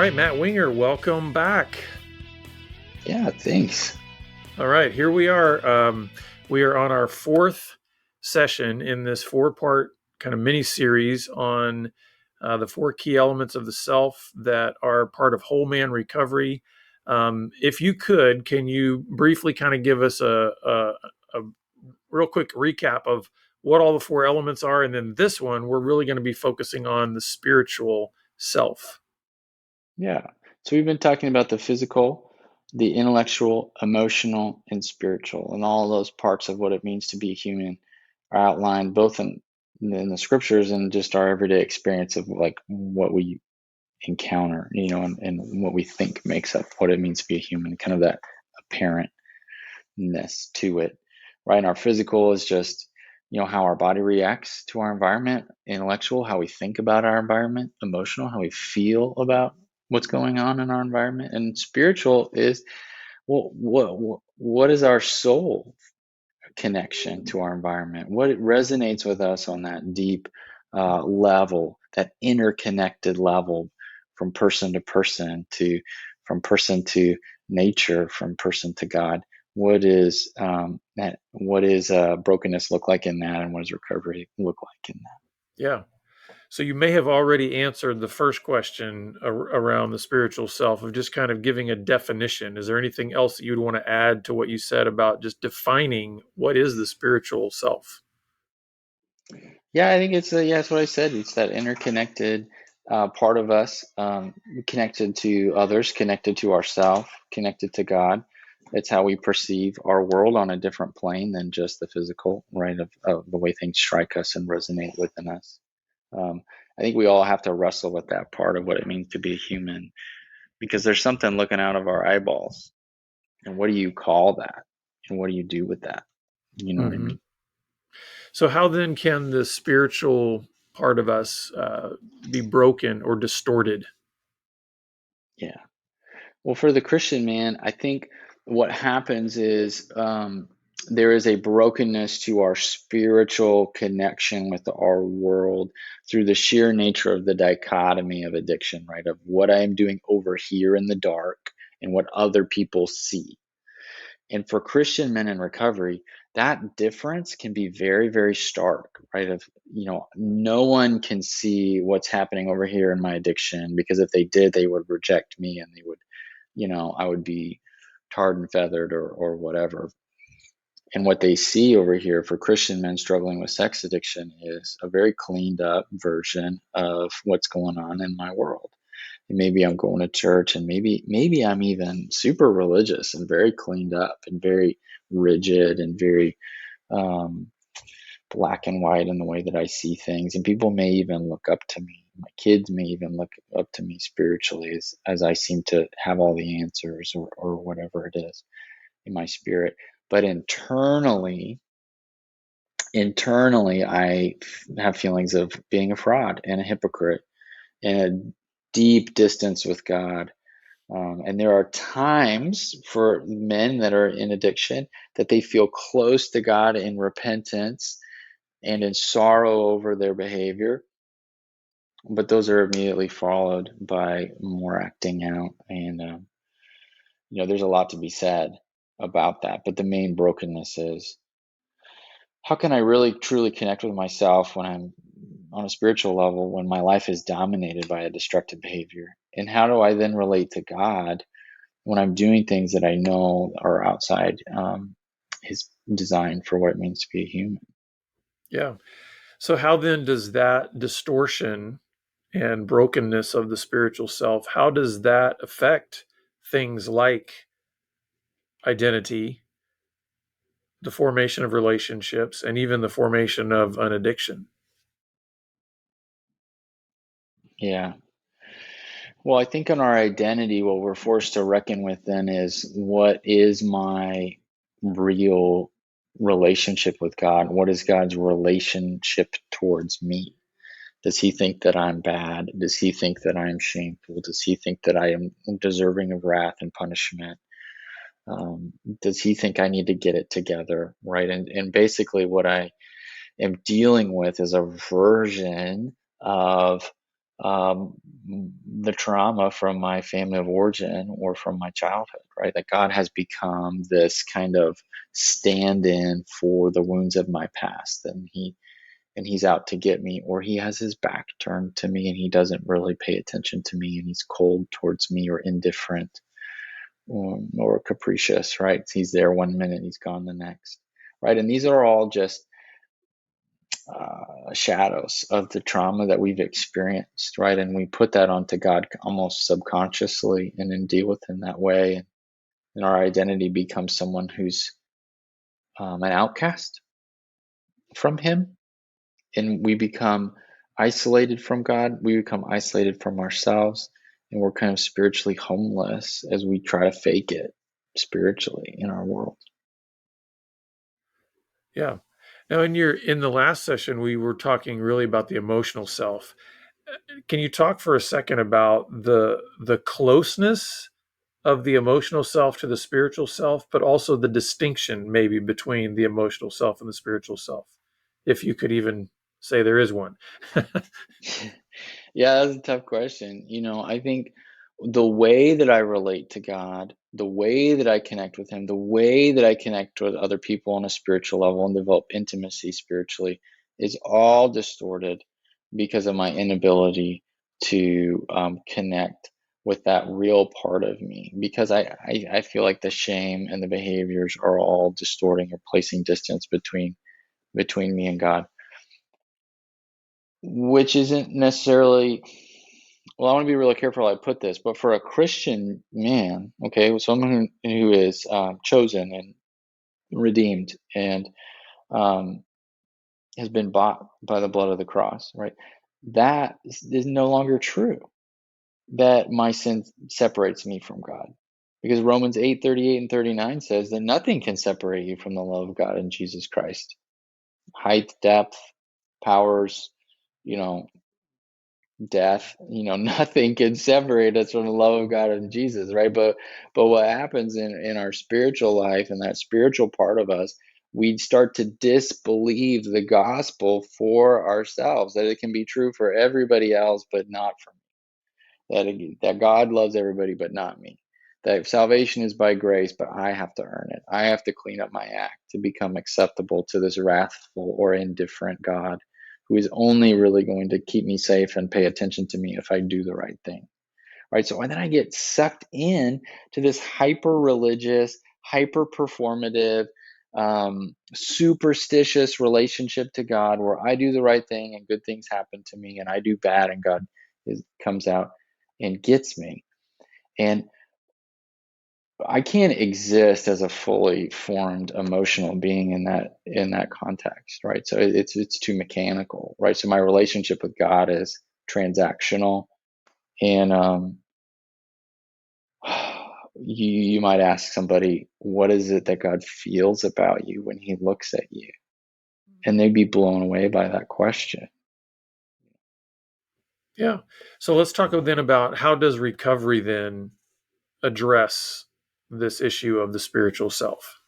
right, Matt Wenger, welcome back. Yeah, thanks. All right, here we are. We are on our fourth session in this four-part kind of mini series on the four key elements of the self that are part of whole man recovery. If you could, can you briefly kind of give us a real quick recap of what all the four elements are? And then this one, we're really going to be focusing on the spiritual self. Yeah. So we've been talking about the physical, the intellectual, emotional, and spiritual, and all those parts of what it means to be human are outlined both in the scriptures and just our everyday experience of like what we encounter, and what we think makes up what it means to be a human, kind of that apparentness to it, right? And our physical is just, how our body reacts to our environment, intellectual, how we think about our environment, emotional, how we feel about what's going on in our environment, and spiritual is what is our soul connection to our environment, what it resonates with us on that deep level, that interconnected level, from person to person, from person to nature, from person to God. What is brokenness look like in that, and what does recovery look like in that? Yeah. So you may have already answered the first question around the spiritual self of just kind of giving a definition. Is there anything else that you'd want to add to what you said about just defining what is the spiritual self? Yeah, I think it's what I said. It's that interconnected part of us, connected to others, connected to ourselves, connected to God. It's how we perceive our world on a different plane than just the physical, right? Of the way things strike us and resonate within us. I think we all have to wrestle with that part of what it means to be a human, because there's something looking out of our eyeballs. And what do you call that? And what do you do with that? You know what I Mm-hmm. mean? So how then can the spiritual part of us be broken or distorted? Yeah. Well, for the Christian man, I think what happens is there is a brokenness to our spiritual connection with our world through the sheer nature of the dichotomy of addiction, right? Of what I am doing over here in the dark and what other people see. And for Christian men in recovery, that difference can be very, very stark, right? Of, no one can see what's happening over here in my addiction, because if they did, they would reject me, and they would, I would be tarred and feathered, or whatever. And what they see over here for Christian men struggling with sex addiction is a very cleaned up version of what's going on in my world. And maybe I'm going to church, and maybe I'm even super religious and very cleaned up and very rigid and very um, black and white in the way that I see things. And people may even look up to me. My kids may even look up to me spiritually, as I seem to have all the answers, or whatever it is in my spirit. But internally, I have feelings of being a fraud and a hypocrite and a deep distance with God. And there are times for men that are in addiction that they feel close to God in repentance and in sorrow over their behavior, but those are immediately followed by more acting out. And, there's a lot to be said about that. But the main brokenness is, how can I really truly connect with myself when I'm on a spiritual level, when my life is dominated by a destructive behavior? And how do I then relate to God when I'm doing things that I know are outside his design for what it means to be a human? Yeah. So how then does that distortion and brokenness of the spiritual self, how does that affect things like identity, the formation of relationships, and even the formation of an addiction? Yeah. Well, I think on our identity, what we're forced to reckon with then is, what is my real relationship with God? What is God's relationship towards me? Does he think that I'm bad? Does he think that I am shameful? Does he think that I am deserving of wrath and punishment? Does he think I need to get it together? Right. And basically, what I am dealing with is a version of um, the trauma from my family of origin or from my childhood, right? That God has become this kind of stand-in for the wounds of my past, and he's out to get me, or he has his back turned to me and he doesn't really pay attention to me, and he's cold towards me or indifferent, or capricious, right? He's there one minute, he's gone the next, right? And these are all just shadows of the trauma that we've experienced, right? And we put that onto God almost subconsciously and then deal with him that way. And our identity becomes someone who's an outcast from him. And we become isolated from God. We become isolated from ourselves. And we're kind of spiritually homeless as we try to fake it spiritually in our world. Yeah. Now, in the last session, we were talking really about the emotional self. Can you talk for a second about the closeness of the emotional self to the spiritual self, but also the distinction maybe between the emotional self and the spiritual self, if you could even say there is one? Yeah, that's a tough question. I think the way that I relate to God, the way that I connect with Him, the way that I connect with other people on a spiritual level and develop intimacy spiritually is all distorted because of my inability to connect with that real part of me. Because I feel like the shame and the behaviors are all distorting or placing distance between me and God, which isn't necessarily, well, I want to be really careful how I put this, but for a Christian man, okay, someone who is chosen and redeemed and um, has been bought by the blood of the cross, right? That is no longer true. That my sin separates me from God, because Romans 8:38 and 39 says that nothing can separate you from the love of God in Jesus Christ. Height, depth, powers, you know, death, nothing can separate us from the love of God and Jesus, right? But what happens in our spiritual life and that spiritual part of us, we start to disbelieve the gospel for ourselves, that it can be true for everybody else but not for me, that God loves everybody but not me, that salvation is by grace but I have to earn it, I have to clean up my act to become acceptable to this wrathful or indifferent God who is only really going to keep me safe and pay attention to me if I do the right thing, right? So then I get sucked in to this hyper religious, hyper performative, superstitious relationship to God, where I do the right thing and good things happen to me, and I do bad and God comes out and gets me. And I can't exist as a fully formed emotional being in that context, right? So it's too mechanical, right? So my relationship with God is transactional, and you might ask somebody, what is it that God feels about you when He looks at you? And they'd be blown away by that question. Yeah. So let's talk then about how does recovery then address this issue of the spiritual self?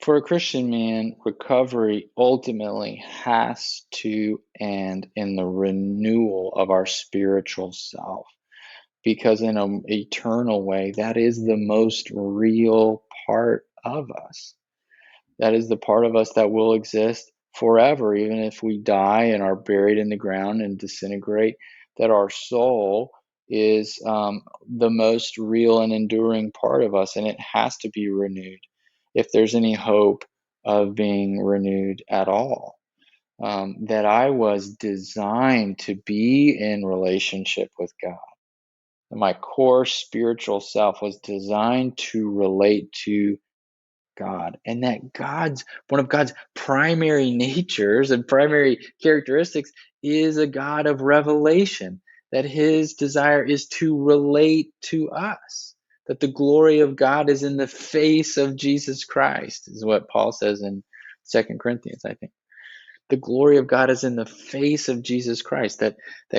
For a Christian man, recovery ultimately has to end in the renewal of our spiritual self, because in an eternal way, that is the most real part of us. That is the part of us that will exist forever, even if we die and are buried in the ground and disintegrate. That our soul is the most real and enduring part of us, and it has to be renewed if there's any hope of being renewed at all. That I was designed to be in relationship with God. My core spiritual self was designed to relate to God, and that one of God's primary natures and primary characteristics is a God of revelation, that his desire is to relate to us, that the glory of God is in the face of Jesus Christ, is what Paul says in 2 Corinthians, I think. The glory of God is in the face of Jesus Christ, that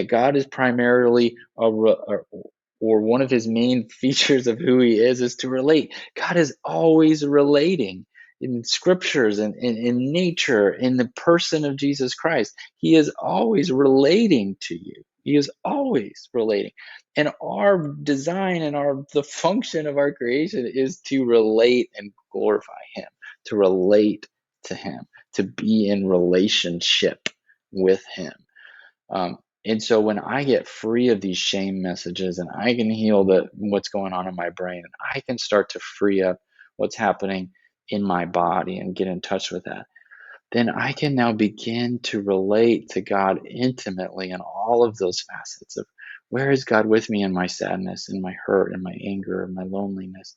God is primarily or one of his main features of who he is to relate. God is always relating. in scriptures and in nature, in the person of Jesus Christ. He is always relating to you. He is always relating. And our design and the function of our creation is to relate and glorify him, to relate to him, to be in relationship with him. And so when I get free of these shame messages and I can heal what's going on in my brain, and I can start to free up what's happening in my body and get in touch with that, then I can now begin to relate to God intimately in all of those facets of where is God with me in my sadness, in my hurt, in my anger, in my loneliness?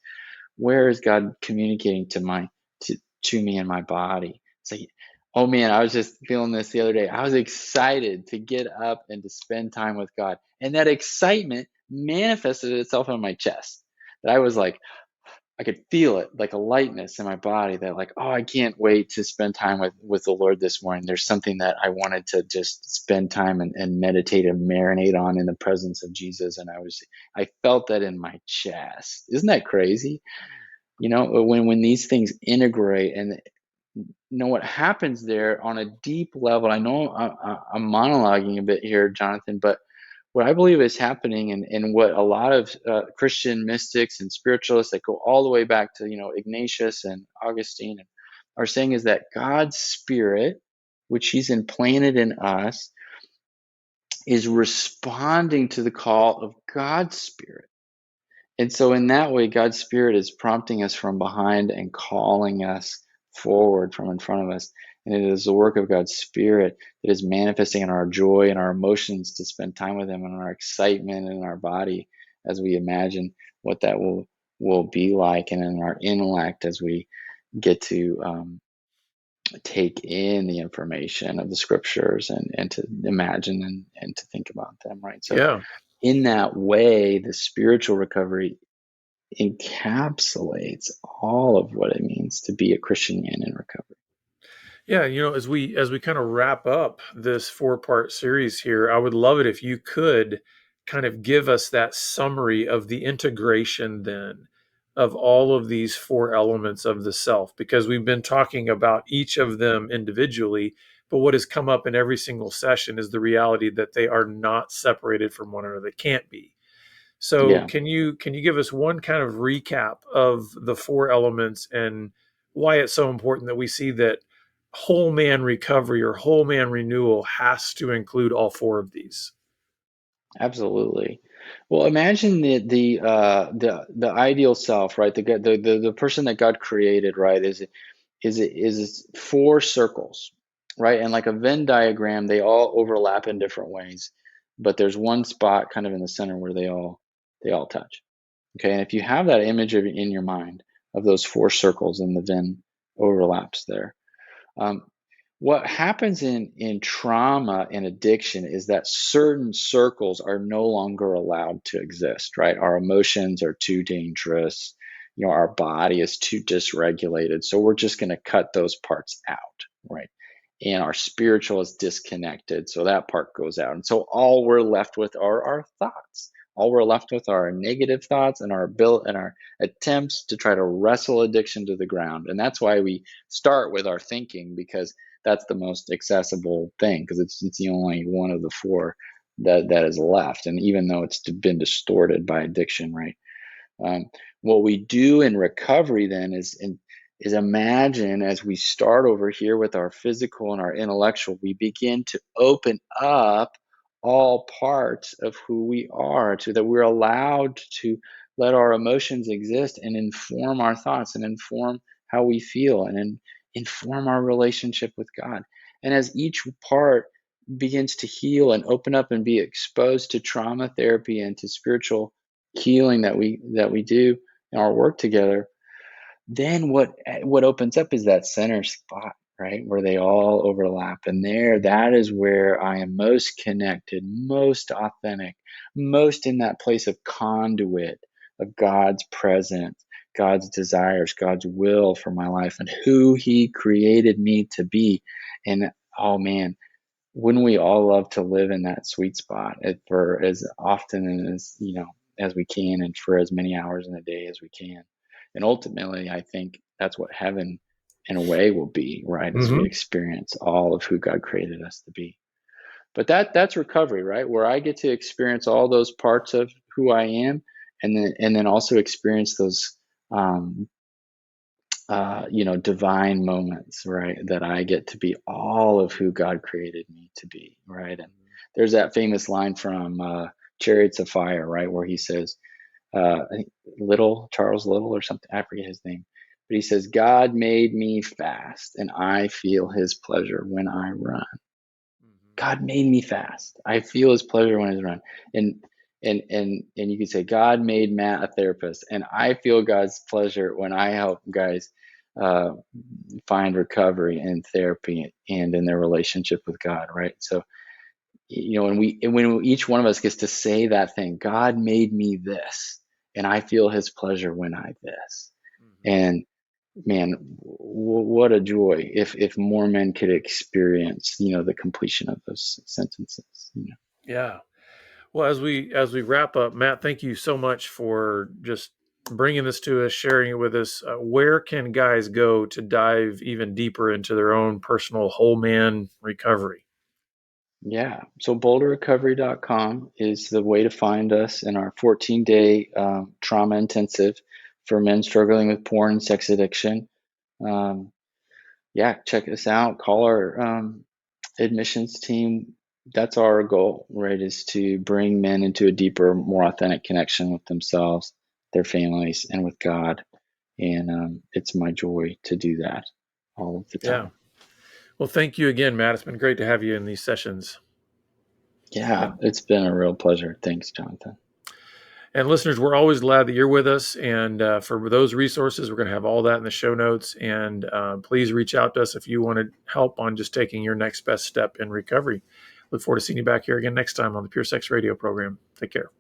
Where is God communicating to me in my body? It's like, oh man, I was just feeling this the other day. I was excited to get up and to spend time with God. And that excitement manifested itself on my chest. That I was like, I could feel it like a lightness in my body that like, oh, I can't wait to spend time with the Lord this morning. There's something that I wanted to just spend time and meditate and marinate on in the presence of Jesus. And I felt that in my chest. Isn't that crazy? When these things integrate and what happens there on a deep level. I know I'm monologuing a bit here, Jonathan, but what I believe is happening, and what a lot of Christian mystics and spiritualists that go all the way back to Ignatius and Augustine are saying, is that God's Spirit, which He's implanted in us, is responding to the call of God's Spirit. And so in that way, God's Spirit is prompting us from behind and calling us forward from in front of us. And it is the work of God's Spirit that is manifesting in our joy and our emotions to spend time with Him, and our excitement in our body as we imagine what that will be like, and in our intellect as we get to take in the information of the scriptures and to imagine and to think about them, right? So Yeah. in that way, the spiritual recovery encapsulates all of what it means to be a Christian man in recovery. Yeah, as we kind of wrap up this four-part series here, I would love it if you could kind of give us that summary of the integration then of all of these four elements of the self, because we've been talking about each of them individually, but what has come up in every single session is the reality that they are not separated from one another. They can't be. So Yeah, can you give us one kind of recap of the four elements and why it's so important that we see that whole man recovery or whole man renewal has to include all four of these? absolutely. Well, imagine the ideal self, right? The person that God created, right? Is four circles, right? And like a Venn diagram, they all overlap in different ways, but there's one spot kind of in the center where they all touch. Okay, and if you have that image in your mind of those four circles and the Venn overlaps there, um, what happens in trauma and addiction is that certain circles are no longer allowed to exist, right? Our emotions are too dangerous. Our body is too dysregulated. So we're just going to cut those parts out, right? And our spiritual is disconnected. So that part goes out. And so all we're left with are our thoughts. All we're left with are our negative thoughts and our attempts to try to wrestle addiction to the ground. And that's why we start with our thinking, because that's the most accessible thing, because it's the only one of the four that is left. And even though it's been distorted by addiction, right? Um, what we do in recovery then is imagine, as we start over here with our physical and our intellectual, we begin to open up all parts of who we are, to that we're allowed to let our emotions exist and inform our thoughts and inform how we feel and inform our relationship with God. And as each part begins to heal and open up and be exposed to trauma therapy and to spiritual healing that we do in our work together, then what opens up is that center spot, right, where they all overlap. And that is where I am most connected, most authentic, most in that place of conduit of God's presence, God's desires, God's will for my life, and who He created me to be. And oh man, wouldn't we all love to live in that sweet spot for as often and as we can, and for as many hours in a day as we can? And ultimately, I think that's what heaven in a way will be, right, as we Mm-hmm. experience all of who God created us to be. But that's recovery, right? Where I get to experience all those parts of who I am, and then also experience those um, divine moments, right? That I get to be all of who God created me to be, right? And there's that famous line from Chariots of Fire, right, where he says, I think Charles Little or something, I forget his name, but he says, God made me fast, and I feel his pleasure when I run. Mm-hmm. God made me fast. I feel his pleasure when I run. And and you could say God made Matt a therapist, and I feel God's pleasure when I help guys uh, find recovery and therapy and in their relationship with God, right? So when each one of us gets to say that thing, God made me this, and I feel his pleasure when I this. Mm-hmm. And man, what a joy if more men could experience, the completion of those sentences. Yeah. Well, as we wrap up, Matt, thank you so much for just bringing this to us, sharing it with us. Where can guys go to dive even deeper into their own personal whole man recovery? Yeah. So boulderrecovery.com is the way to find us in our 14-day trauma intensive for men struggling with porn and sex addiction. Um, yeah, check us out. Call our admissions team. That's our goal, right? Is to bring men into a deeper, more authentic connection with themselves, their families, and with God. And it's my joy to do that all of the Yeah. time. Well, thank you again, Matt. It's been great to have you in these sessions. Yeah, And it's been a real pleasure. Thanks, Jonathan. And listeners, we're always glad that you're with us. And for those resources, we're going to have all that in the show notes. And please reach out to us if you want to help on just taking your next best step in recovery. Look forward to seeing you back here again next time on the Pure Sex Radio program. Take care.